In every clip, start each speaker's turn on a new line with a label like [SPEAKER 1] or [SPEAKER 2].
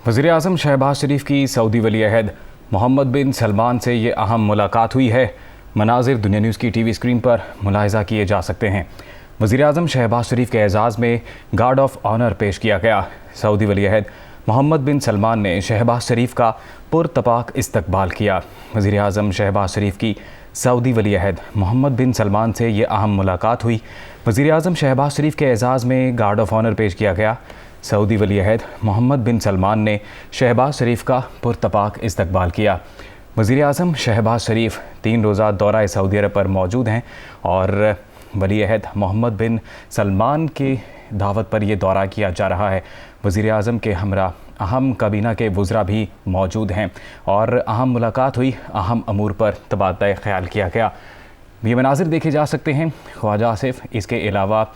[SPEAKER 1] वज़ीर-ए-आज़म शहबाज शरीफ की सऊदी वली अहद मोहम्मद बिन सलमान से ये अहम मुलाकात हुई है। मनाजिर दुनिया न्यूज़ की टीवी स्क्रीन पर मुलाहिज़ा किए जा सकते हैं। वज़ीर-ए-आज़म शहबाज शरीफ के एजाज़ में गार्ड ऑफ ऑनर पेश किया गया। सऊदी वली अहद मोहम्मद बिन सलमान ने शहबाज शरीफ का पुरतपाक इस्तकबाल किया। वज़ीर-ए-आज़म शहबाज शरीफ की सऊदी वली अहद मोहम्मद बिन सलमान से ये अहम मुलाकात हुई। वज़ीर-ए-आज़म शहबाज शरीफ के एजाज़ में गार्ड ऑफ ऑनर पेश किया गया। सऊदी वली अहद मोहम्मद बिन सलमान ने शहबाज शरीफ का पुरतपाक इस्तकबाल किया। वज़ीर-ए-आज़म शहबाज शरीफ 3 रोज़ा दौरा सऊदी अरब पर मौजूद हैं और वली अहद मोहम्मद बिन सलमान की दावत पर यह दौरा किया जा रहा है। वज़ीर-ए-आज़म के हमरा अहम काबीना के वज़रा भी मौजूद हैं और अहम मुलाकात हुई। अहम अमूर पर तबादला ख्याल किया गया। ये मनाजिर देखे जा सकते हैं। ख्वाजा आसिफ, इसके अलावा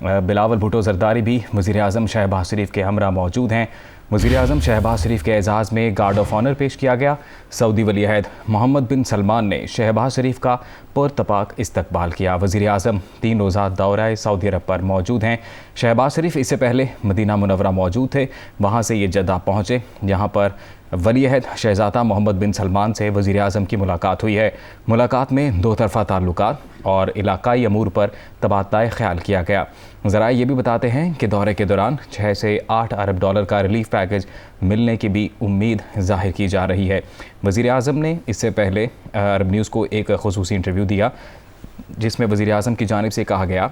[SPEAKER 1] बिलावल भुट्टो ज़रदारी भी वज़ीर-ए-आज़म शहबाज शरीफ के हमरा मौजूद हैं। वज़ीर-ए-आज़म शहबाज शरीफ के एजाज़ में गार्ड ऑफ ऑनर पेश किया गया। सऊदी वली अहद मोहम्मद बिन सलमान ने शहबाज शरीफ का पुरतपाक इस्तकबाल किया। वज़ीर-ए-आज़म 3 रोज़ा दौरा सऊदी अरब पर मौजूद हैं। शहबाज शरीफ इससे पहले मदीना मुनव्वरा मौजूद थे, वहाँ से ये जद्दा पहुँचे, जहाँ पर वली अहद शहज़ादा मोहम्मद बिन सलमान से वज़ीर-ए-आज़म की मुलाकात हुई है। मुलाकात में 2 तरफ़ा ताल्लुकात और इलाकाई अमूर पर तबादला ख्याल किया गया। ज़राए ये भी बताते हैं कि दौरे के दौरान 6 से 8 अरब डॉलर का रिलीफ पैकेज मिलने की भी उम्मीद ज़ाहिर की जा रही है। वज़ीर-ए-आज़म ने इससे पहले अरब न्यूज़ को एक ख़ुसूसी इंटरव्यू दिया, जिसमें वज़ीर-ए-आज़म की जानिब से कहा गया,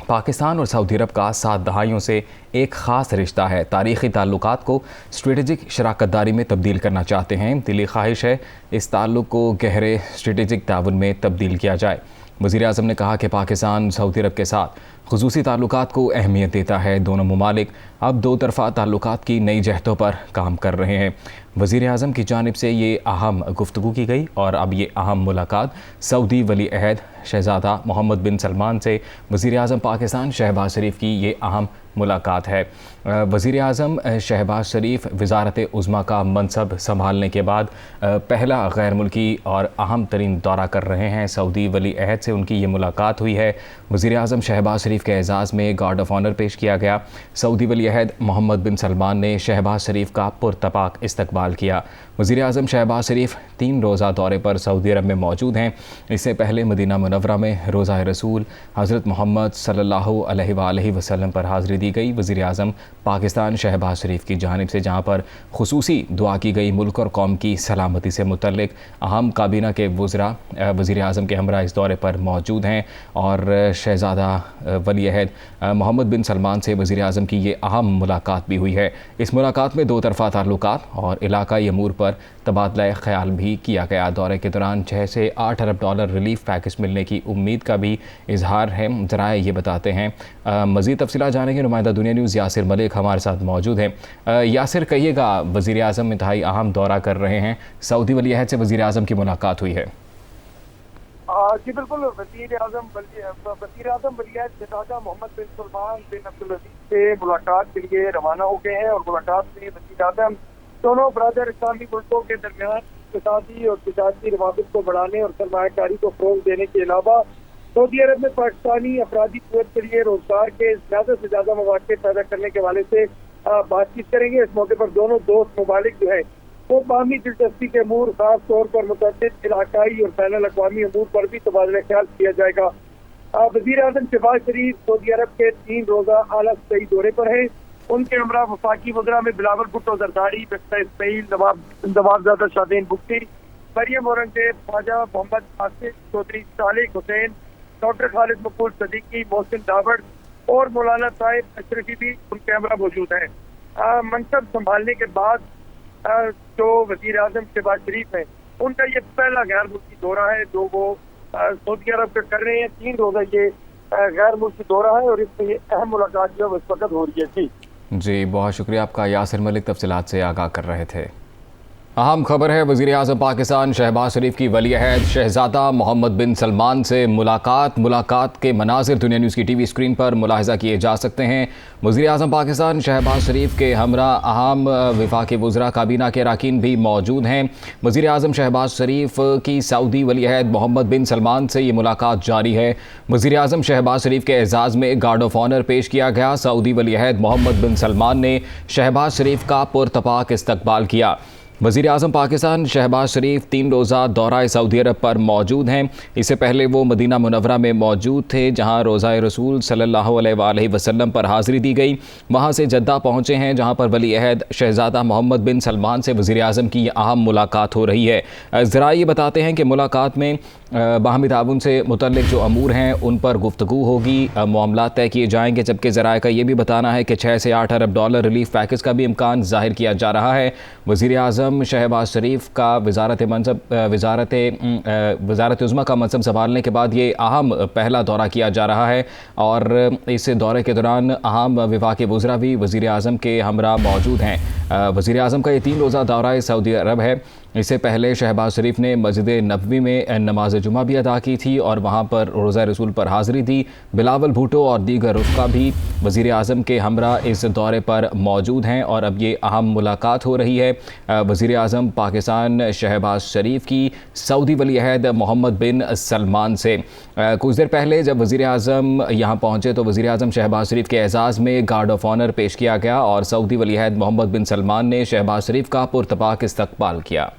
[SPEAKER 1] पाकिस्तान और सऊदी अरब का 7 दहाइयों से एक ख़ास रिश्ता है। तारीख़ी ताल्लुकात को स्ट्रेटेजिक शराकत दारी में तब्दील करना चाहते हैं। दिली ख्वाहिश है इस ताल्लुक़ को गहरे स्ट्रेटेजिक ताउन में तब्दील किया जाए। वज़ीर-ए-आज़म ने कहा कि पाकिस्तान सऊदी अरब के साथ ख़ुसूसी ताल्लुकात को अहमियत देता है। दोनों ममालिक अब 2 तरफ़ा ताल्लुकात की नई जहतों पर काम कर रहे हैं। वज़ीर-ए-आज़म की जानिब से ये अहम गुफ्तगू की गई और अब ये अहम मुलाकात सऊदी वली अहद शहज़ादा मोहम्मद बिन सलमान से वज़ीर-ए-आज़म पाकिस्तान शहबाज शरीफ की ये अहम मुलाकात है। वज़ीर-ए-आज़म शहबाज शरीफ वज़ारत उज़्मा का मनसब संभालने के बाद पहला गैर मुल्की और अहम तरीन दौरा कर रहे हैं। सऊदी वली अहद से उनकी ये मुलाकात हुई है। वज़ीर-ए-आज़म शहबाज शरीफ के एजाज़ में गार्ड ऑफ ऑनर पेश किया गया। सऊदी वली अहद मोहम्मद बिन सलमान ने शहबाज शरीफ का पुरतपाक इस्तकबाल किया। वज़ीर-ए-आज़म शहबाज शरीफ 3 रोज़ा दौरे पर सऊदी अरब में मौजूद हैं। इससे पहले मदीना मुनव्वरा में रोज़ा रसूल हज़रत मोहम्मद सल्लल्लाहु अलैहि वसल्लम पर हाज़िरी दी गई। वज़ीर-ए-आज़म पाकिस्तान शहबाज शरीफ की जानिब से जहाँ पर खुसूसी दुआ की गई, मुल्क और कौम की सलामती से मुतल्लिक अहम काबीना के वज़रा वज़ीर-ए-आज़म के हमरा इस दौरे पर मौजूद हैं और शहज़ादा वली अहद मोहम्मद बिन सलमान से वज़ीर-ए-आज़म की ये अहम मुलाकात भी हुई है। इस मुलाकात में 2 तरफ़ा ताल्लुकात और इलाकाई अमूर पर तबादला ख्याल भी किया गया। दौरे के दौरान 6 से 8 अरब डॉलर रिलीफ पैकेज मिलने की उम्मीद का भी इजहार है। ज़राए ये बताते हैं। मज़ीद तफ़सीलात जानेंगे। नुमाइंदा दुनिया न्यूज़ यासिर मलिक हमारे साथ मौजूद हैं। यासिर, कहिएगा, वज़ीर-ए-आज़म इंतहाई अहम दौरा कर रहे हैं। सऊदी वली अहद से वज़ीर-ए-आज़म की मुलाकात हुई है।
[SPEAKER 2] जी बिल्कुल, वज़ीर-ए-आज़म वली अहद शहज़ादा मोहम्मद बिन सलमान बिन अब्दुल अज़ीज़ से मुलाकात के लिए रवाना हो गए हैं और मुलाकात में वज़ीर-ए-आज़म दोनों ब्रादर इस्लामी मुल्कों के दरमियान इक़्तिसादी और तिजारती रवाबित को बढ़ाने और सरमायाकारी को फ़रोग़ देने के अलावा सऊदी अरब में पाकिस्तानी अफरादी क़ुव्वत के लिए रोज़गार के ज़्यादा से ज़्यादा मौक़े पैदा करने के हवाले से बातचीत करेंगे। इस मौके पर दोनों दोस्त ममालिक जो है वो बाहमी दिलचस्पी के अमूर, खास तौर पर मुतअद्दिद इलाकाई और बैनुल अक़वामी अमूर पर भी तबादला ख्याल किया जाएगा। वज़ीर-ए-आज़म शहबाज शरीफ सऊदी अरब के 3 रोज़ा आला सतही दौरे पर हैं। उनके हमरा वफाकी वज़रा में बिलावल भुट्टो ज़रदारी, बिफ्ता इस्माइल, नवाबज़ादा शादीन बुख्ती, मरियम औरंगज़ेब, ख्वाजा मोहम्मद आसिफ चौधरी, सालिक हुसैन, डॉक्टर खालिद मकबूल सदीकी, मोहसिन दावड़ और मौलाना साहिब अशरफी भी उनके हमरा मौजूद हैं। मनसब संभालने के बाद जो वज़ीर-ए-आज़म शहबाज शरीफ हैं, उनका ये पहला गैर मुल्की दौरा है जो वो सऊदी अरब का कर रहे हैं। 3 रोज़ा ये गैर मुल्की दौरा है और इसमें ये अहम मुलाकात जो है इस वक्त हो रही है। जी,
[SPEAKER 1] बहुत शुक्रिया आपका। यासिर मलिक तफ़सीलात से आगाह कर रहे थे। अहम खबर है, वज़ीर आज़म पाकिस्तान शहबाज शरीफ की वली-ए-अहद शहज़ादा मोहम्मद बिन सलमान से मुलाकात के मनाज़िर दुनिया न्यूज़ की टीवी स्क्रीन पर मुलाहिज़ा किए जा सकते हैं। वज़ीर आज़म पाकिस्तान शहबाज शरीफ के हमरा अहम वफाकी वज़रा काबीना के अरकान भी मौजूद हैं। वज़ीर आज़म शहबाज शरीफ की सऊदी वली-ए-अहद मोहम्मद बिन सलमान से ये मुलाकात जारी है। वज़ीर आज़म शहबाज शरीफ के एजाज़ में गार्ड ऑफ ऑनर पेश किया गया। सऊदी वली-ए-अहद मोहम्मद बिन सलमान ने शहबाज शरीफ का पुरतपाक इस्तकबाल किया। वज़ीर आज़म पाकिस्तान शहबाज शरीफ 3 रोज़ा दौरा सऊदी अरब पर मौजूद हैं। इससे पहले वो मदीना मुनव्वरा में मौजूद थे, जहां रोज़ा रसूल सल्लल्लाहु अलैहि वसल्लम पर हाज़िरी दी गई। वहां से जद्दा पहुंचे हैं, जहां पर वली-ए-अहद शहज़ादा मोहम्मद बिन सलमान से वज़ीर आज़म की अहम मुलाकात हो रही है। ज़रा ये बताते हैं कि मुलाकात में बाहमी ताउन से मुतल्लिक़ जो अमूर हैं उन पर गुफ्तगू होगी, मामला तय किए जाएंगे। जबकि ज़राए का ये भी बताना है कि 6 से 8 अरब डॉलर रिलीफ पैकेज का भी इम्कान ज़ाहिर किया जा रहा है। वज़ीर आज़म शहबाज शरीफ का वज़ारत उज़्मा का मनसब संभालने के बाद ये अहम पहला दौरा किया जा रहा है और इस दौरे के दौरान अहम वफाकी वज़रा भी वज़ीर आज़म के हमरा मौजूद हैं। वज़ीर आज़म का ये 3 रोज़ा दौरा सऊदी अरब है। इससे पहले शहबाज शरीफ ने मस्जिद नबवी में नमाज जुमा भी अदा की थी और वहाँ पर रोज़ा रसूल पर हाज़िरी दी। बिलावल भुट्टो और दीगर रुफ़का भी वज़ीर आज़म के हमरा इस दौरे पर मौजूद हैं और अब ये अहम मुलाकात हो रही है वज़ीर आज़म पाकिस्तान शहबाज शरीफ की सऊदी वली-ए-अहद मोहम्मद बिन सलमान से। कुछ देर पहले जब वज़ीर आज़म यहाँ पहुँचे तो वज़ीर आज़म शहबाज शरीफ के एजाज़ में गार्ड ऑफ ऑनर पेश किया गया और सऊदी वली-ए-अहद मोहम्मद बिन सलमान ने शहबाज शरीफ का पुरतपाक इस्तकबाल किया।